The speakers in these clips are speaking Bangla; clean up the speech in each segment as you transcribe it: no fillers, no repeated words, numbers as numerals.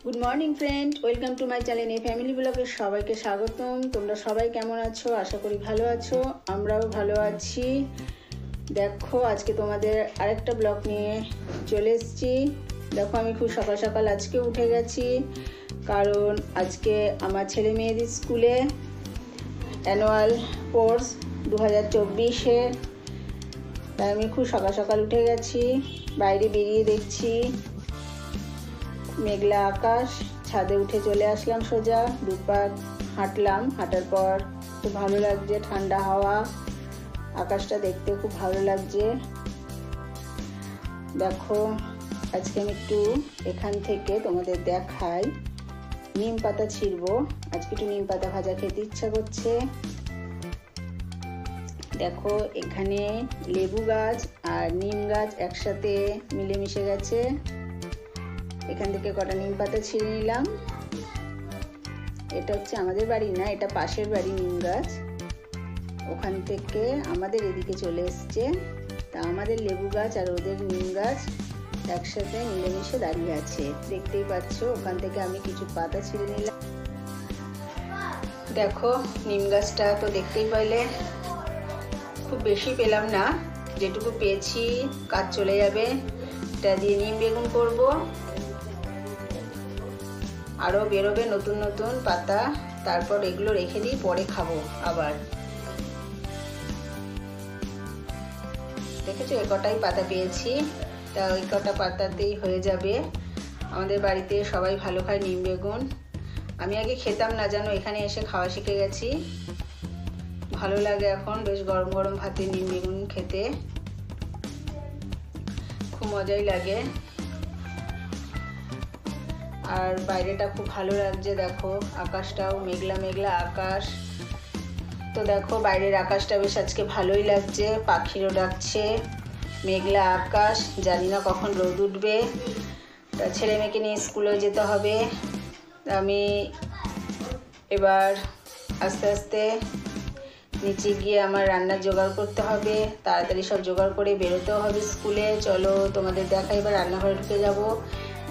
Good morning friend, welcome to my channel A family ব্লগে সবাইকে স্বাগতম। তোমরা সবাই কেমন আছো? আশা করি ভালো আছো, আমরাও ভালো আছি। দেখো আজকে তোমাদের আরেকটা ব্লগ নিয়ে চলে এসেছি। দেখো আমি খুব সকাল সকাল আজকে উঠে গেছি, কারণ আজকে আমার ছেলে মেয়েদের স্কুলে অ্যানুয়াল কোর্স 2024-এর। তাই আমি খুব সকাল সকাল উঠে গেছি। বাইরে বেরিয়ে দেখছি মেঘলা আকাশ, ছাদে উঠে চলে আসলাম সোজা। দুপাক হাঁটলাম, হাঁটার পর খুব ভালো লাগছে, ঠান্ডা হাওয়া, আকাশটা দেখতে খুব ভালো লাগছে। দেখো আজকে আমি একটু এখান থেকে তোমাদের দেখাই, নিম পাতা ছিঁড়বো। আজকে একটু নিম পাতা ভাজা খেতে ইচ্ছা করছে। দেখো এখানে লেবু গাছ আর নিম গাছ একসাথে মিলেমিশে গেছে। এখান থেকে কটা নিম পাতা ছিঁড়ে নিলাম। এটা হচ্ছে আমাদের বাড়ি না, এটা পাশের বাড়ি নিম গাছ। ওখান থেকে আমাদের এদিকে চলে এসছে। তা আমাদের লেবু গাছ আর ওদের নিম গাছ একসাথে মিলেমিশে দাঁড়িয়ে আছে, দেখতেই পাচ্ছ। ওখান থেকে আমি কিছু পাতা ছিঁড়ে নিলাম। দেখো নিম গাছটা তো দেখতেই পাইলে, খুব বেশি পেলাম না, যেটুকু পেয়েছি কাজ চলে যাবে। এটা দিয়ে নিম বেগুন করব, আরও বেরোবে নতুন নতুন পাতা। তারপর এগুলো রেখে দিই, পরে খাবো আবার। দেখেছো এ কটাই পাতা পেয়েছি, তা ওই কটা পাতাতেই হয়ে যাবে। আমাদের বাড়িতে সবাই ভালো খায় নিম বেগুন। আমি আগে খেতাম না জানো, এখানে এসে খাওয়া শিখে গেছি। ভালো লাগে এখন বেশ গরম গরম ভাতে নিম বেগুন খেতে, খুব মজাই লাগে। আর বাইরেটা খুব ভালো লাগছে, দেখো আকাশটাও মেঘলা মেঘলা আকাশ। তো দেখো বাইরের আকাশটা বেশ আজকে ভালোই লাগছে, পাখিরও ডাকছে, মেঘলা আকাশ। জানি না কখন রোদ উঠবে। তা ছেলে মেয়েকে নিয়ে স্কুলে যেতে হবে। আমি এবার আস্তে আস্তে নিচে গিয়ে আমার রান্নার জোগাড় করতে হবে, তাড়াতাড়ি সব জোগাড় করে বেরোতেও হবে স্কুলে। চলো তোমাদের দেখাই, এবার রান্নাঘরে ঢুকে যাব।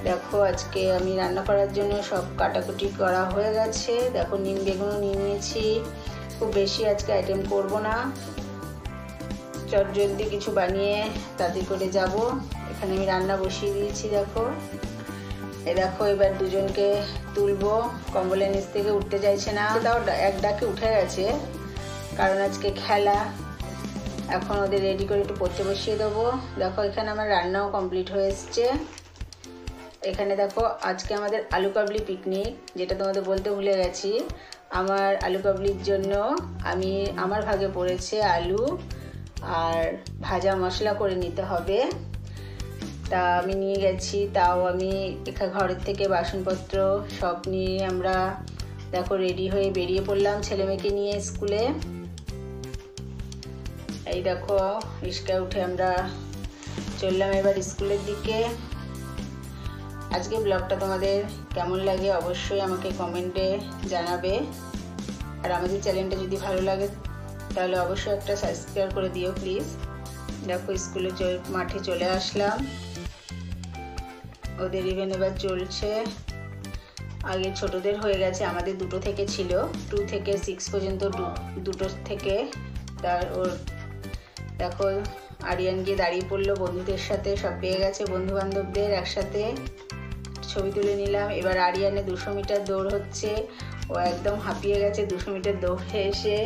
দেখো আজকে আমি রান্না করার জন্য সব কাটাকুটি করা হয়ে গেছে। দেখো নিম বেগুনও নিয়ে নিয়েছি। খুব বেশি আজকে আইটেম করব না, চটজলদি কিছু বানিয়ে তাড়াতাড়ি করে যাব। এখানে আমি রান্না বসিয়ে দিয়েছি। দেখো দেখো এবার দুজনকে তুলবো, কম্বলের নিচ থেকে উঠতে চাইছে না, তাও এক ডাকে উঠে গেছে, কারণ আজকে খেলা। এখন ওদের রেডি করে একটু পড়তে বসিয়ে দেবো। দেখো এখানে আমার রান্নাও কমপ্লিট হয়ে এসছে। এখানে দেখো আজকে আমাদের আলু কাবলি পিকনিক, যেটা তোমাদের বলতে ভুলে গেছি। আমার আলু কাবলির জন্য আমার ভাগে পড়েছে আলু আর ভাজা মশলা করে নিতে হবে। তা আমি নিয়ে গেছি, তাও আমি এখানে ঘরের থেকে বাসনপত্র সব নিয়ে আমরা দেখো রেডি হয়ে বেরিয়ে পড়লাম ছেলে মেয়েকে নিয়ে স্কুলে। এই দেখো রিক্সায় উঠে আমরা চললাম এবার স্কুলের দিকে। আজকে ব্লগটা তোমাদের কেমন লাগে অবশ্যই আমাকে কমেন্টে জানাবে। আর আমাদের চ্যানেলটা যদি ভালো লাগে তাহলে অবশ্যই একটা সাবস্ক্রাইব করে দিও প্লিজ। দেখো স্কুলে মাঠে চলে আসলাম, ওদের ইভেন এবার চলছে। আগে ছোটদের হয়ে গেছে, আমাদের 2টো থেকে ছিল, 2 থেকে 6 পর্যন্ত 2টো থেকে। তার ওর দেখো আরিয়ান গিয়ে দাঁড়িয়ে পড়লো বন্ধুদের সাথে, সব পেয়ে গেছে বন্ধু বান্ধবদের, একসাথে ছবি তুলে নিলাম। এবার আরিয়ানে 200 মিটার দৌড় হচ্ছে, ও একদম হাঁপিয়ে গেছে 200 মিটার দৌড়ে এসে,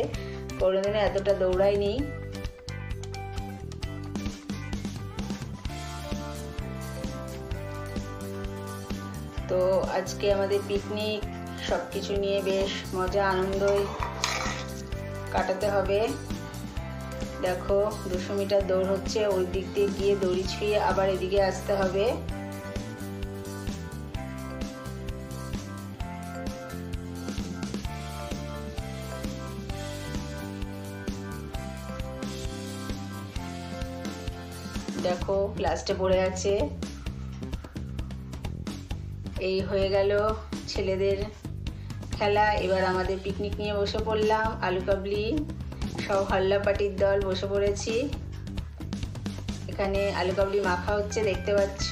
কোনোদিনও এতটা দৌড়ায়নি। তো আজকে আমাদের পিকনিক, সব কিছু নিয়ে বেশ মজা আনন্দই কাটাতে হবে। দেখো 200 মিটার দৌড় হচ্ছে, ওই দিক দিয়ে গিয়ে দড়ি ছুঁয়ে আবার এদিকে আসতে হবে। দেখো লাস্টে পড়ে আছে। এই হয়ে গেল ছেলেদের খেলা। এবার আমাদের পিকনিক নিয়ে বসে পড়লাম, আলু কাবলি সব হাল্লা পাটির দল বসে পড়েছি। এখানে আলু কাবলি মাখা হচ্ছে, দেখতে পাচ্ছ।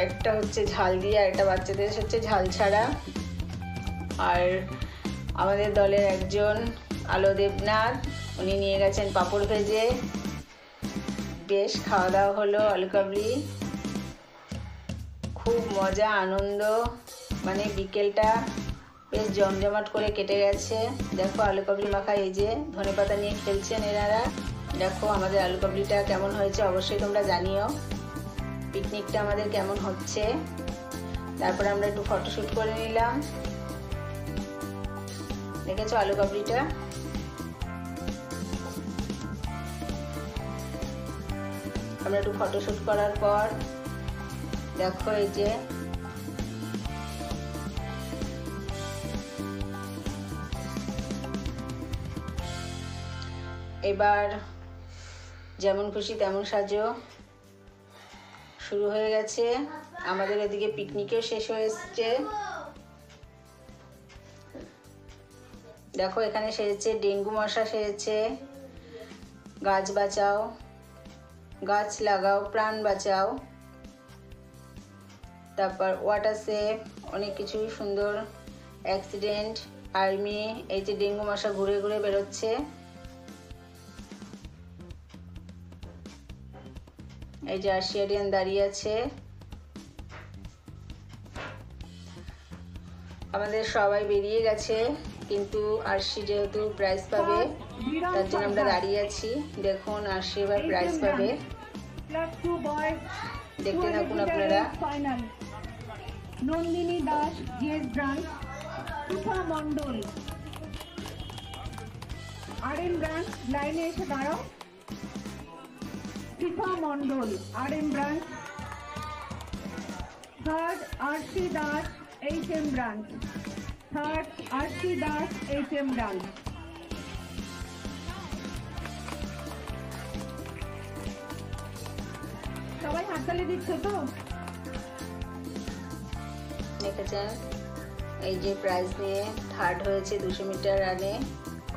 একটা হচ্ছে ঝাল দিয়ে, আর একটা বাচ্চাদের হচ্ছে ঝাল ছাড়া। আর আমাদের দলের একজন আলো দেবনাথ, উনি নিয়ে গেছেন পাঁপড় ভেজে। বেশ খাওয়া দাওয়া হলো আলু কাবলি, খুব মজা আনন্দ, মানে বিকেলটা বেশ জমজমাট করে কেটে গেছে। দেখো আলু কাবলি মাখা, এই যে ধনেপাতা নিয়ে খেলছেন এনারা। দেখো আমাদের আলু কাবলিটা কেমন হয়েছে অবশ্যই তোমরা জানিও, পিকনিকটা আমাদের কেমন হচ্ছে। তারপরে আমরা একটু ফটোশ্যুট করে নিলাম। দেখেছো আলু কাবলিটা? আমরা একটু ফটোশ্যুট করার পর দেখো এই যে এবার যেমন খুশি তেমন সাজো শুরু হয়ে গেছে। আমাদের এদিকে পিকনিকও শেষ হয়ে এসছে। দেখো এখানে সেজেছে ডেঙ্গু মশা, সেজেছে গাছ বাঁচাও, গাছ লাগাও, প্রাণ বাঁচাও, তারপর ওয়াটার সেভ, অনেক কিছুই সুন্দর, অ্যাক্সিডেন্ট, আর্মি। এই যে ডেঙ্গু মশা ঘুরে ঘুরে বেরোচ্ছে। এই যে আর্শিয়ারিয়ান দাঁড়িয়ে আছে। আমাদের সবাই বেরিয়ে গেছে, কিন্তু আরশি যেহেতু প্রাইজ পাবে তার জন্য আমরা দাঁড়িয়ে আছি। দেখুন আরশি এবার প্রাইজ পাবে, দেখতে থাকুন আপনারা। Nandini Das GS branch, Tusha Mondal RM branch, লাইনে এসে দাঁড়াও। Tusha Mondal RM branch. Third Arshi Das HM branch, third Arshi Das HM branch. সবাই হাততালি দিচ্ছে তো? দেখেছেন এই যে প্রাইজ নিয়ে থার্ড হয়েছে 200 মিটার রানে,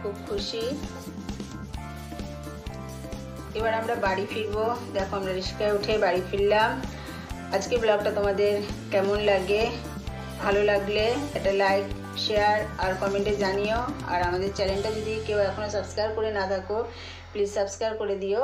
খুব খুশি। এবার আমরা বাড়ি ফিরবো। দেখো আমরা রিক্সায় উঠে বাড়ি ফিরলাম। আজকে ব্লগটা তোমাদের কেমন লাগে, ভালো লাগলে একটা লাইক, শেয়ার আর কমেন্টে জানিও। আর আমাদের চ্যানেলটা যদি কেউ এখনো সাবস্ক্রাইব করে না থাকো প্লিজ সাবস্ক্রাইব করে দিও।